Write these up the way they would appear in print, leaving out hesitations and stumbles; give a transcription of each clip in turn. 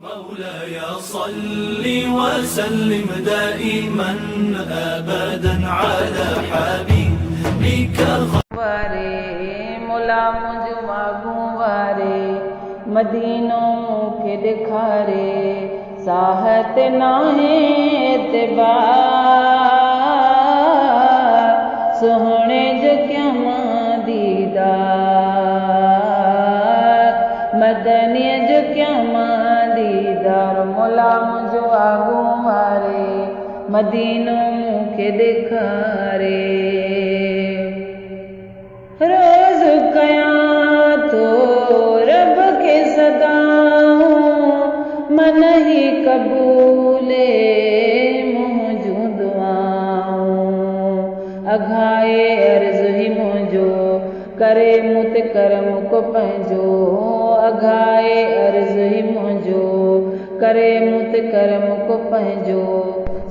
مولاي صل وسلم دائما أبدا على حبيبك वारे मुला मुझ वागू वारे मदीनो के दिखारे साहत नाहे एतबार सोहणे जो क्या दीदार मदनी जो क्या दीदार मुला मुझ वागू वारे मदीनो के दिखारे रोज कया तो रब के सदाऊं मन ही कबूले मुझू दुआऊं अघाए अर्ज ही मुझो करे मुत करम को पंहिंजो अघाए अर्ज ही मुझो करे मुत करम को पंहिंजो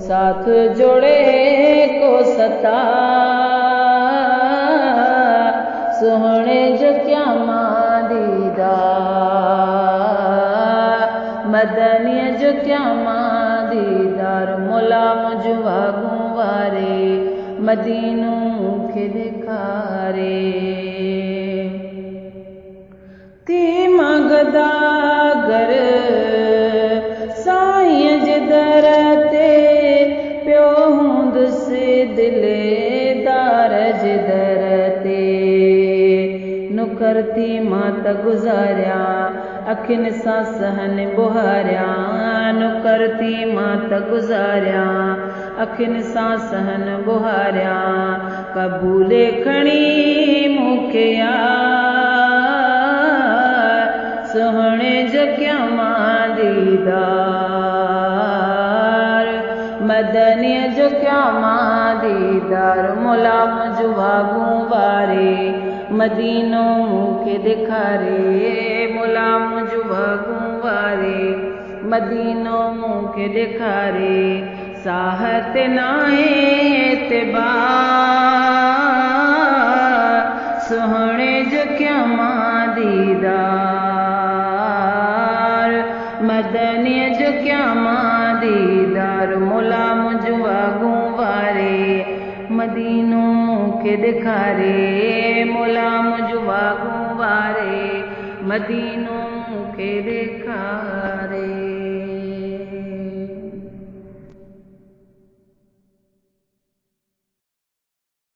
साथ जोड़े को सता सोहणे जो क्या दीदार मदनी जो क्या दीदार मुला मुझ वागू वारे मदीनू के दिखारे थी मगदागर साईं जे दर ते पियो हूंदुसि दिलेदार जे दर ते नुकरती मात गुज़ारिया अखिन सां सहन बुहारिया नुकरती मात गुज़ारिया अखिन सां सहन बुहारिया कबूले खणी मूंखे यार सोहणे जो क्या दीदार मदनी जो क्या दीदार मुला मुझ वागू वारे मदीनो के दिखारे मुला मुझ वागू वारे मदीनो के दिखारे साहत नाहे एतबार सोहणे जो क्या दीदार मदनी जो क्या दीदार मुला मुझ वागू वारे मदीनो के दिखारे मुला मुझ वागू वारे मदीनो के दिखारे।